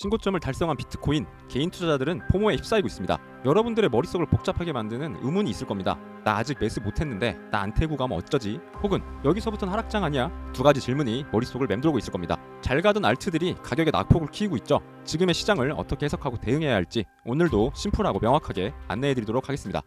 신고점을 달성한 비트코인, 개인 투자자들은 포모에 휩싸이고 있습니다. 여러분들의 머릿속을 복잡하게 만드는 의문이 있을 겁니다. 나 아직 매수 못했는데 나 안 태고 가면 어쩌지? 혹은 여기서부터는 하락장 아니야? 두 가지 질문이 머릿속을 맴돌고 있을 겁니다. 잘 가던 알트들이 가격의 낙폭을 키우고 있죠. 지금의 시장을 어떻게 해석하고 대응해야 할지 오늘도 심플하고 명확하게 안내해드리도록 하겠습니다.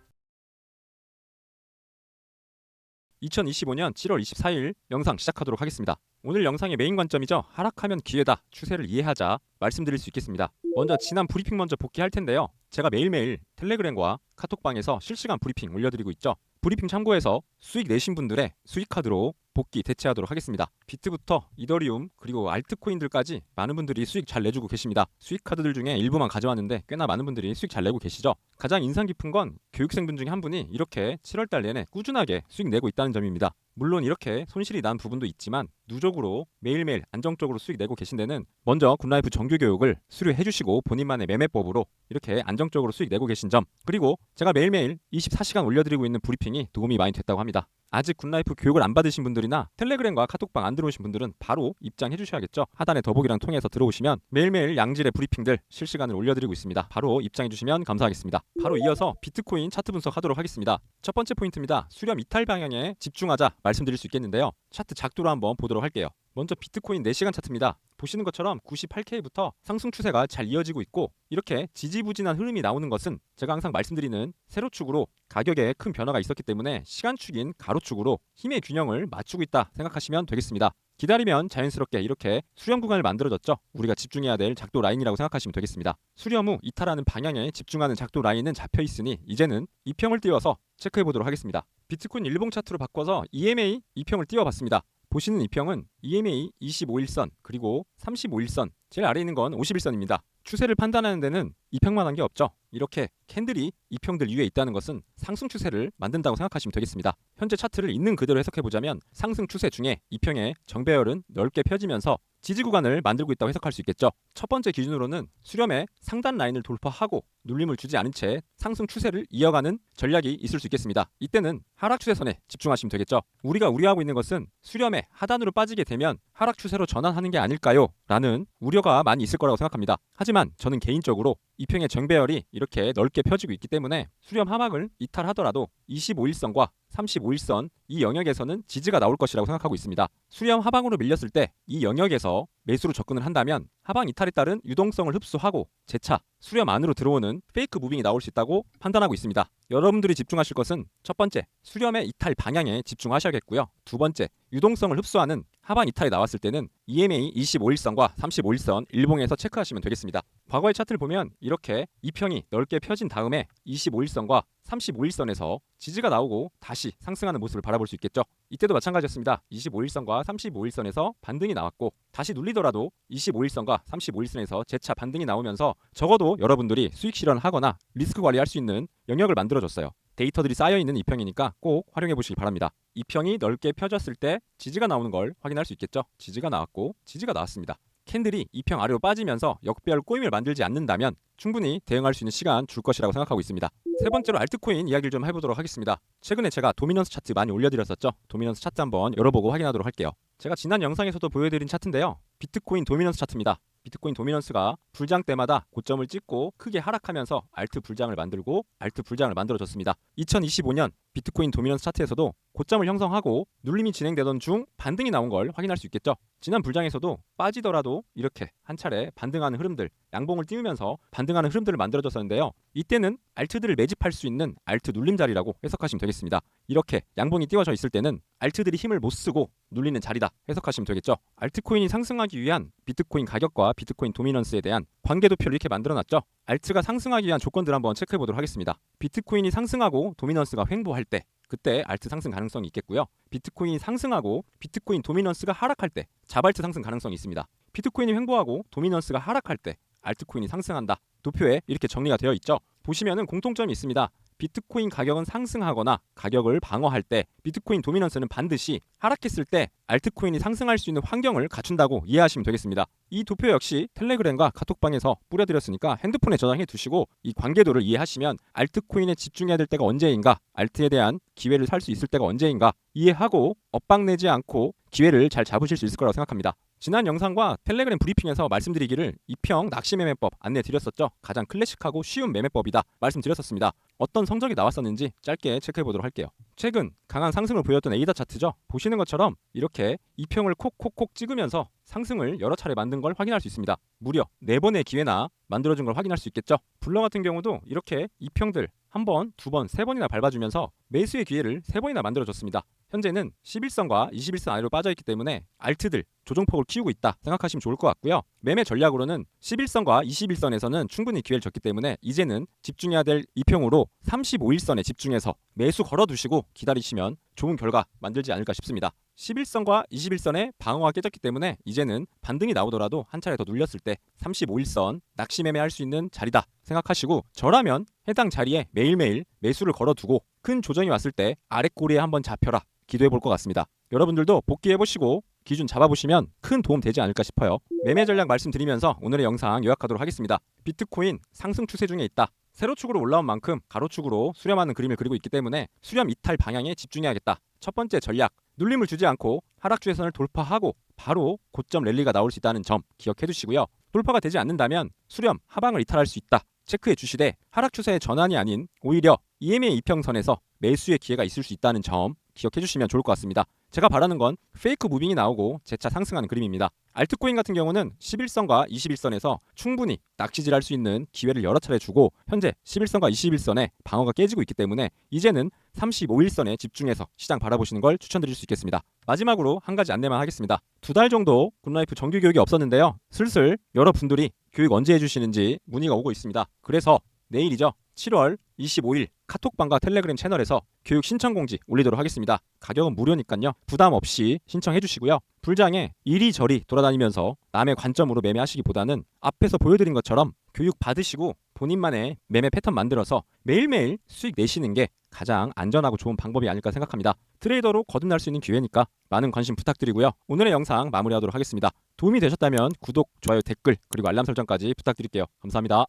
2025년 7월 24일 영상 시작하도록 하겠습니다. 오늘 영상의 메인 관점이죠. 하락하면 기회다. 추세를 이해하자 말씀드릴 수 있겠습니다. 먼저 지난 브리핑 먼저 복귀할 텐데요. 제가 매일매일 텔레그램과 카톡방에서 실시간 브리핑 올려드리고 있죠. 브리핑 참고해서 수익 내신 분들의 수익 카드로 복귀 대체하도록 하겠습니다. 비트부터 이더리움 그리고 알트코인들까지 많은 분들이 수익 잘 내주고 계십니다. 수익 카드들 중에 일부만 가져왔는데 꽤나 많은 분들이 수익 잘 내고 계시죠. 가장 인상 깊은 건 교육생분 중에 한 분이 이렇게 7월달 내내 꾸준하게 수익 내고 있다는 점입니다. 물론 이렇게 손실이 난 부분도 있지만 누적으로 매일매일 안정적으로 수익 내고 계신 데는 먼저 굿라이프 정규 교육을 수료해 주시고 본인만의 매매법으로 이렇게 안정적으로 수익 내고 계신 점, 그리고 제가 매일매일 24시간 올려드리고 있는 브리핑이 도움이 많이 됐다고 합니다. 아직 굿라이프 교육을 안 받으신 분들이나 텔레그램과 카톡방 안 들어오신 분들은 바로 입장해 주셔야겠죠. 하단에 더보기랑 통해서 들어오시면 매일매일 양질의 브리핑들 실시간으로 올려드리고 있습니다. 바로 입장해 주시면 감사하겠습니다. 바로 이어서 비트코인 차트 분석하도록 하겠습니다. 첫 번째 포인트입니다. 수렴 이탈 방향에 집중하자 말씀드릴 수 있겠는데요. 차트 작도로 한번 보도록 할게요. 먼저 비트코인 4시간 차트입니다. 보시는 것처럼 98K부터 상승 추세가 잘 이어지고 있고 이렇게 지지부진한 흐름이 나오는 것은 제가 항상 말씀드리는 세로축으로 가격에 큰 변화가 있었기 때문에 시간축인 가로축으로 힘의 균형을 맞추고 있다 생각하시면 되겠습니다. 기다리면 자연스럽게 이렇게 수렴 구간을 만들어졌죠. 우리가 집중해야 될 작도 라인이라고 생각하시면 되겠습니다. 수렴 후 이탈하는 방향에 집중하는 작도 라인은 잡혀 있으니 이제는 2평을 띄워서 체크해 보도록 하겠습니다. 비트코인 일봉 차트로 바꿔서 EMA 2평을 띄워봤습니다. 보시는 2평은 EMA 25일선 그리고 35일선, 제일 아래에 있는 건 51선입니다. 추세를 판단하는 데는 2평만 한 게 없죠. 이렇게 캔들이 2평들 위에 있다는 것은 상승 추세를 만든다고 생각하시면 되겠습니다. 현재 차트를 있는 그대로 해석해보자면 상승 추세 중에 2평의 정배열은 넓게 펴지면서 지지 구간을 만들고 있다고 해석할 수 있겠죠. 첫 번째 기준으로는 수렴의 상단 라인을 돌파하고 눌림을 주지 않은 채 상승 추세를 이어가는 전략이 있을 수 있겠습니다. 이때는 하락 추세선에 집중하시면 되겠죠. 우리가 우려하고 있는 것은 수렴의 하단으로 빠지게 되면 하락 추세로 전환하는 게 아닐까요? 라는 우려가 많이 있을 거라고 생각합니다. 하지만 저는 개인적으로 2평의 정배열이 이렇게 넓게 펴지고 있기 때문에 수렴 하방을 이탈하더라도 25일선과 35일선 이 영역에서는 지지가 나올 것이라고 생각하고 있습니다. 수렴 하방으로 밀렸을 때 이 영역에서 매수로 접근을 한다면 하방 이탈에 따른 유동성을 흡수하고 재차 수렴 안으로 들어오는 페이크 무빙이 나올 수 있다고 판단하고 있습니다. 여러분들이 집중하실 것은 첫 번째, 수렴의 이탈 방향에 집중하셔야겠고요. 두 번째, 유동성을 흡수하는 하방 이탈이 나왔을 때는 EMA 25일선과 35일선 일봉에서 체크하시면 되겠습니다. 과거의 차트를 보면 이렇게 2평이 넓게 펴진 다음에 25일선과 35일선에서 지지가 나오고 다시 상승하는 모습을 바라볼 수 있겠죠. 이때도 마찬가지였습니다. 25일선과 35일선에서 반등이 나왔고 다시 눌리더라도 25일선과 35일선에서 재차 반등이 나오면서 적어도 여러분들이 수익 실현하거나 리스크 관리할 수 있는 영역을 만들어줬어요. 데이터들이 쌓여있는 2평이니까 꼭 활용해 보시기 바랍니다. 2평이 넓게 펴졌을 때 지지가 나오는 걸 확인할 수 있겠죠. 지지가 나왔고 지지가 나왔습니다. 캔들이 2평 아래로 빠지면서 역배열 꼬임을 만들지 않는다면 충분히 대응할 수 있는 시간 줄 것이라고 생각하고 있습니다. 세 번째로 알트코인 이야기를 좀 해보도록 하겠습니다. 최근에 제가 도미넌스 차트 많이 올려드렸었죠. 도미넌스 차트 한번 열어보고 확인하도록 할게요. 제가 지난 영상에서도 보여드린 차트인데요. 비트코인 도미넌스 차트입니다. 비트코인 도미넌스가 불장 때마다 고점을 찍고 크게 하락하면서 알트 불장을 만들고 알트 불장을 만들어줬습니다. 2025년 비트코인 도미넌스 차트에서도 고점을 형성하고 눌림이 진행되던 중 반등이 나온 걸 확인할 수 있겠죠. 지난 불장에서도 빠지더라도 이렇게 한 차례 반등하는 흐름들, 양봉을 띄우면서 반등하는 흐름들을 만들어줬었는데요. 이때는 알트들을 매집할 수 있는 알트 눌림 자리라고 해석하시면 되겠습니다. 이렇게 양봉이 띄워져 있을 때는 알트들이 힘을 못 쓰고 눌리는 자리다 해석하시면 되겠죠. 알트코인이 상승하기 위한 비트코인 가격과 비트코인 도미넌스에 대한 관계도표를 이렇게 만들어놨죠. 알트가 상승하기 위한 조건들 한번 체크해 보도록 하겠습니다. 비트코인이 상승하고 도미넌스가 횡보할 때 그때 알트 상승 가능성이 있겠고요. 비트코인이 상승하고 비트코인 도미넌스가 하락할 때 자발트 상승 가능성이 있습니다. 비트코인이 횡보하고 도미넌스가 하락할 때 알트코인이 상승한다. 도표에 이렇게 정리가 되어 있죠. 보시면은 공통점이 있습니다. 비트코인 가격은 상승하거나 가격을 방어할 때 비트코인 도미넌스는 반드시 하락했을 때 알트코인이 상승할 수 있는 환경을 갖춘다고 이해하시면 되겠습니다. 이 도표 역시 텔레그램과 카톡방에서 뿌려드렸으니까 핸드폰에 저장해 두시고 이 관계도를 이해하시면 알트코인에 집중해야 될 때가 언제인가, 알트에 대한 기회를 살 수 있을 때가 언제인가 이해하고 엇박 내지 않고 기회를 잘 잡으실 수 있을 거라고 생각합니다. 지난 영상과 텔레그램 브리핑에서 말씀드리기를 이평 낚시 매매법 안내 드렸었죠. 가장 클래식하고 쉬운 매매법이다 말씀드렸었습니다. 어떤 성적이 나왔었는지 짧게 체크해 보도록 할게요. 최근 강한 상승을 보였던 에이다 차트죠. 보시는 것처럼 이렇게 이평을 콕콕콕 찍으면서 상승을 여러 차례 만든 걸 확인할 수 있습니다. 무려 4번의 기회나 만들어준 걸 확인할 수 있겠죠. 블러 같은 경우도 이렇게 이평들 한 번, 두 번, 세 번이나 밟아주면서 매수의 기회를 3번이나 만들어줬습니다. 현재는 11선과 21선 아래로 빠져있기 때문에 알트들 조정폭을 키우고 있다 생각하시면 좋을 것 같고요. 매매 전략으로는 11선과 21선에서는 충분히 기회를 줬기 때문에 이제는 집중해야 될 이평으로 35일선에 집중해서 매수 걸어두시고 기다리시면 좋은 결과 만들지 않을까 싶습니다. 11선과 21선의 방어가 깨졌기 때문에 이제는 반등이 나오더라도 한 차례 더 눌렸을 때 35일선 낚시 매매할 수 있는 자리다 생각하시고, 저라면 해당 자리에 매일매일 매수를 걸어두고 큰 조정이 왔을 때 아랫꼬리에 한번 잡혀라 기도해 볼 것 같습니다. 여러분들도 복귀해보시고 기준 잡아보시면 큰 도움 되지 않을까 싶어요. 매매 전략 말씀드리면서 오늘의 영상 요약하도록 하겠습니다. 비트코인 상승 추세 중에 있다. 세로축으로 올라온 만큼 가로축으로 수렴하는 그림을 그리고 있기 때문에 수렴 이탈 방향에 집중해야겠다. 첫 번째 전략, 눌림을 주지 않고 하락 추세선을 돌파하고 바로 고점 랠리가 나올 수 있다는 점 기억해 두시고요. 돌파가 되지 않는다면 수렴 하방을 이탈할 수 있다 체크해 주시되, 하락 추세의 전환이 아닌 오히려 EMA 이평선에서 매수의 기회가 있을 수 있다는 점 기억해 주시면 좋을 것 같습니다. 제가 바라는 건 페이크 무빙이 나오고 재차 상승하는 그림입니다. 알트코인 같은 경우는 11선과 21선에서 충분히 낚시질할 수 있는 기회를 여러 차례 주고 현재 11선과 21선의 방어가 깨지고 있기 때문에 이제는 35일선에 집중해서 시장 바라보시는 걸 추천드릴 수 있겠습니다. 마지막으로 한 가지 안내만 하겠습니다. 2달 정도 굿라이프 정규 교육이 없었는데요. 슬슬 여러분들이 교육 언제 해주시는지 문의가 오고 있습니다. 그래서 내일이죠. 7월 25일 카톡방과 텔레그램 채널에서 교육 신청 공지 올리도록 하겠습니다. 가격은 무료니까요. 부담 없이 신청해 주시고요. 불장에 이리저리 돌아다니면서 남의 관점으로 매매하시기보다는 앞에서 보여드린 것처럼 교육 받으시고 본인만의 매매 패턴 만들어서 매일매일 수익 내시는 게 가장 안전하고 좋은 방법이 아닐까 생각합니다. 트레이더로 거듭날 수 있는 기회니까 많은 관심 부탁드리고요. 오늘의 영상 마무리하도록 하겠습니다. 도움이 되셨다면 구독, 좋아요, 댓글 그리고 알람 설정까지 부탁드릴게요. 감사합니다.